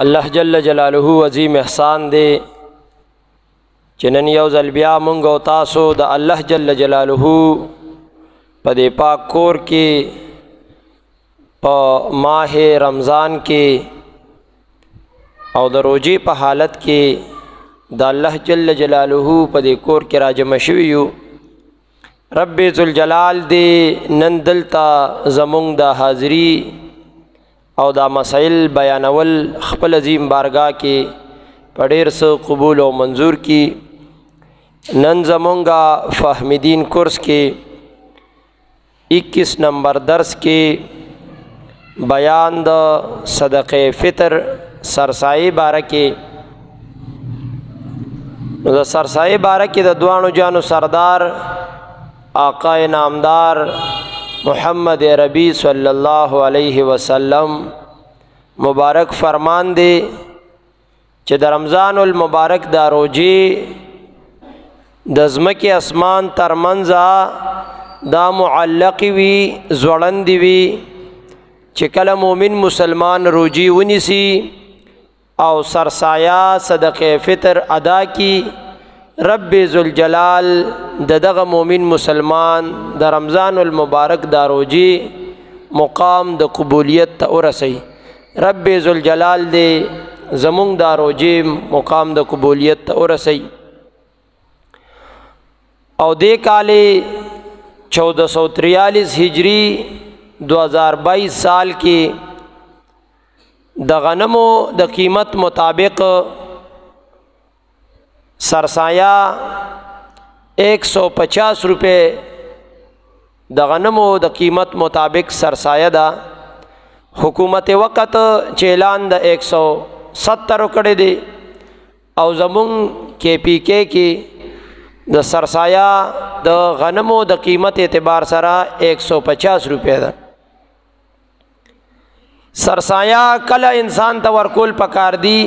الله جل جلاله عظیم احسان دے چنن یو ځل بیا مونږ او تاسو د الله جل جلاله په دې پاک کور کې په ماہ رمضان کې او د روزې په حالت کې د الله جل جلاله په دې کور کې راجمع شوي یو. رب ذوالجلال دې نن دلته زمونږ د حاضري او دا مسائل بیانول خپل عظیم بارگاہ کې په ډېر څه قبول او منظور کی. نن زمونږ فهمیدین کورس کې 21 نمبر درس کې بیان د صدقه فطر سرسایه باره کې. نو د سرسایه باره کې د دوانو جانو سردار آقا نامدار محمد ربی صلی اللہ علیہ وسلم مبارک فرمان دے چې د رمضان المبارک دا روزې د ځمکې اسمان ترمنځ دا معلق وي ځوړندې وي چې کله مومن مسلمان روزې ونیسي او سرسایه صدقه فطر ادا کی رب ذوالجلال دغه مومن مسلمان د رمضان المبارک دا روزې مقام د قبولیت ته ورسي. رب ذوالجلال دې زمونږ دا روزې مقام د قبولیت ته ورسي. او دې کال 1443 هجری 2022 سال کې د غنمو د قیمت مطابق سرسایہ 150 روپے د غنمو د قیمت مطابق سرسایہ دا. حکومت وقت چیلان د 170 کړي دي او زمون KPK کې د سرسایہ د غنمو د قیمت اعتبار سره 150 روپے ده. سرسایہ کله انسان ته ورکول پکار دی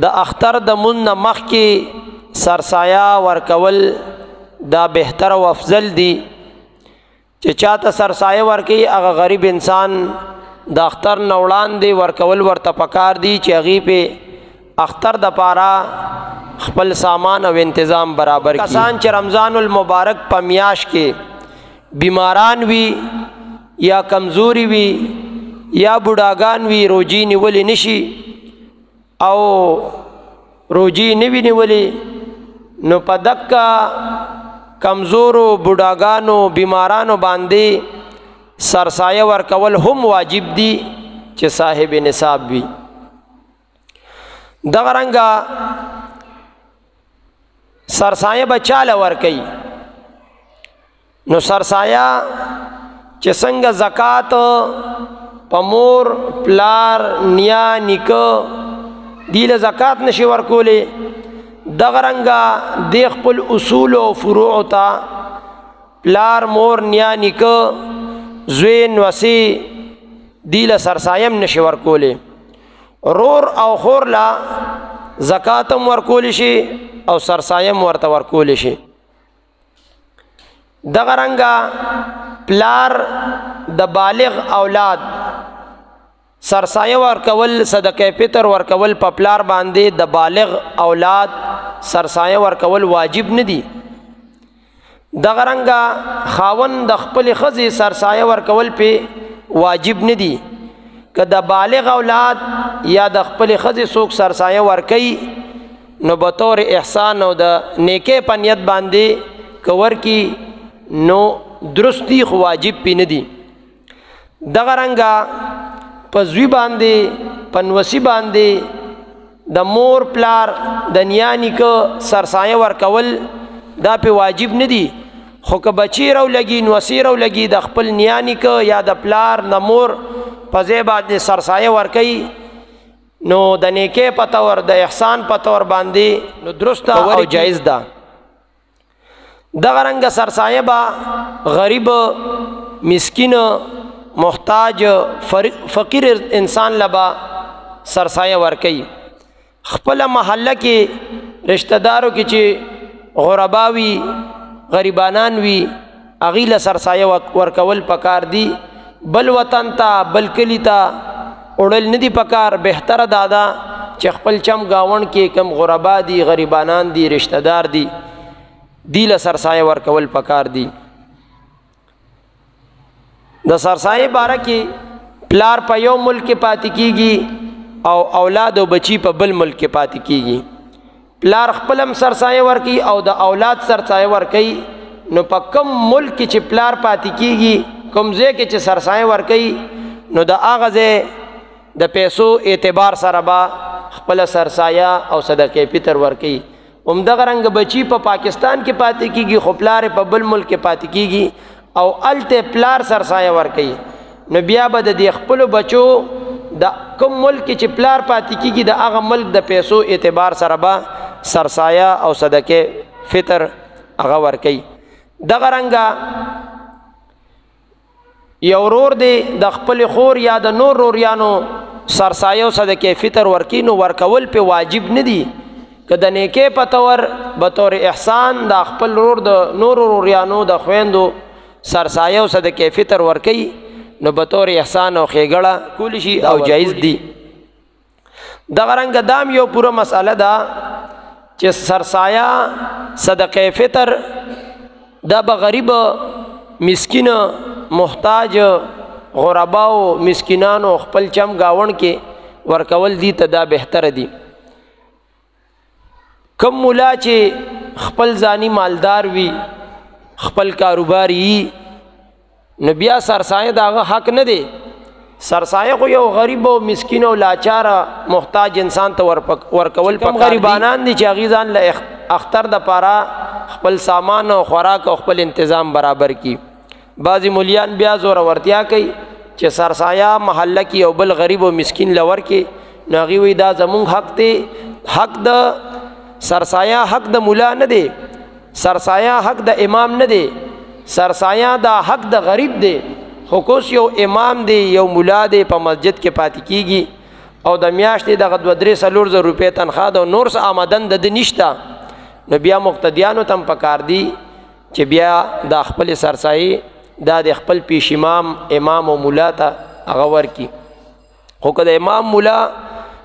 د اختر د من مخ کې سرسایہ ورکول دا بهتر او افضل دی. چې چاته سرسایہ ورکي هغه غریب انسان د اختر نه وړاندې ورکول ورته پکار دی چې هغې په اختر د پاره خپل سامان او انتظام برابر کړي. کسان چې رمضان المبارک په میاشت کې بیماران وي یا کمزوري وي یا بوډاګان وي روزې نیولې نشي او روزې نوی نیولې نو په دکه کمزورو بوډاګانو بیمارانو باندې سرسایه ورکول هم واجب دي چې صاحب نصاب وي. دغه رنګه سرسایه به چاله ورکوي نو سرسایه چې څنګه زکات په مور پلار نیا نیکه دیل زکات نشي ورکولې دغه رنګه د خپل اصول او فروع ته پلار مور نیا نیکه زوی نوسی دیل سرسایم نشي ورکولې. رور او خور لا زکاتم ورکول شي او سرسایم ورته ورکول شي. دغه رنګه پلار د بالغ اولاد سرسایه ورکول صدقه فطر ورکول په پلار باندې د بالغ اولاد سرسایه ورکول واجب نه دي. دغه رنګه خاون د خپل ښځې سرسایه ورکول په واجب نه دي. که د بالغ اولاد یا د خپل ښځې څوک سرسایه ورکوي نو به طور احسان او د نیکۍ په نیت باندې که ورکي نو درست دي خو واجب پې نه دي. دغه رنګه په زوی باندې په نوسی باندې د مور پلار د نیا نیکه سرسایه ورکول دا په واجب نه دي. خو که بچی رو لګي نوسی رو لګي د خپل نیا نیکه یا د پلار د مور په ځای باندې سرسایه ورکوي نو د نیکۍ په طور د احسان په طور باندې نو درسته او جایز ده. دغه رنګه سرسایه به غریب مسکین محتاج فقیر انسان لبا سرسایه ورکي. خپل محله کې رشتہ دارو کې چې غرباوي غریبانان وي هغې له سرسایه ورکول پکار دي. بل وطن ته بل کلی ته وړل ندی پکار. بهتره دادا چې خپل چم گاون کې کم غربا دي، غریبانان دي، رشتہ دار دي، دی له سرسایه ورکول پکار دي. د سرسایه باره کې پلار په یو ملک کې پاتې کیږي او اولاد او بچی په بل ملک کې پاتې کیږي. پلار خپلم سرسایه ورکي او د اولاد سرسایه ورکي. نو په کم ملک کې چې پلار پاتې کیږي، کوم ځای کې چې سرسایه ورکي، نو د هغه ځای د پیسو اعتبار سره به خپل سرسایه او صدقه فطر ورکي. همدغه رنګ بچی په پاکستان کې پاتې کیږي، خو پلار په بل ملک کې پاتې کیږي او الته پلار سرسایه ورکي. نو بیا به د خپل بچو د کوم ملک چې پلار پاتې کیږي د هغه ملک د پیسو اعتبار سره به سرسایه او صدقه فطر هغه ورکي. دغه رنګه یو ورور دی د خپل خور یا د نور روریانو سرسایه او صدقه فطر ورکي، نو ورکول په واجب نه دي. که د نیکه په تور بطور احسان د خپل ورور د نور روریانو د خويندو سرسایه او صدقه فطر ورکي، نو بطور احسان او خېګړه کول شي او جایز دي. دغه رنګ دام یو پوره مسأله ده چې سرسایه صدقه فطر دا به غریب، مسکین، محتاج، غرباو، مسکینانو خپل چم گاون کې ورکول دي ته دا بهتر دي. کم مولا چې خپل ځانی مالدار وي، خپل کاروبار وي، نو بیا سرسایه داغه حق نه دی. سرسایه خو یو غریب او مسکین او لاچار محتاج انسان ته ورکول پکار. غریبانان دي چې هغې ځان له اختر د پاره خپل سامان او خوراک او خپل انتظام برابر کی. بعضی مولیان بیا زور ورتیا کوي چې سرسایه محله کې او بل غریب او مسکین لور کې، نو هغې وایي دا زمونږ حق دی. حق د سرسایه حق د مولا نه دی، سرسایه حق د امام نه دی، سرسایه دا حق د غریب دی. خو کوس یو امام دی، یو مولا دی، په مسجد کې پاتې کیږي او د میاشتې دغه 2-3 روپۍ تنخواه ده او نور څه آمدن د ده نشته، نو بیا مقتدیانو ته هم پکار دي چې بیا دا خپل سرسایه دا د خپل پیش امام او مولا ته هغه ورکي. خو که د امام مولا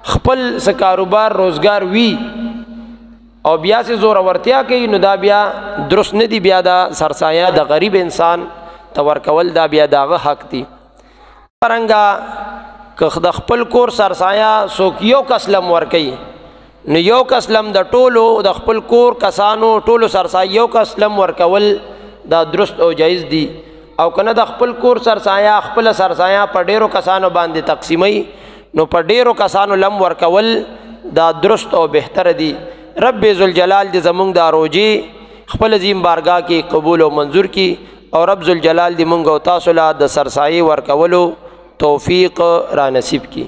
خپل څه کاروبار روزګار وي او بیا سه زور ورتیا کوي، نو دا بیا درست نه دی. بیا دا سرسایه د غریب انسان ته ورکول دا بیا داغه حق دی. څرنګه که د خپل کور سرسایه څوک یو کس لم ورکوي، نو یو کس لم د ټولو د خپل کور کسانو ټولو سرسایه یو کس لم ورکول دا درست او جایز دی. او کنه د خپل کور سرسایه خپل سرسایه په ډیرو کسانو باندې تقسیمي، نو په ډیرو کسانو لم ورکول دا درست او بهتر دی. رب ذوالجلال دې زمونږ دا روجي خپل عظیم بارگاہ کې قبول او منظور کی، او رب ذوالجلال دې مونږ او تاسو له د سرسایه ورکولو توفیق را نصیب کی.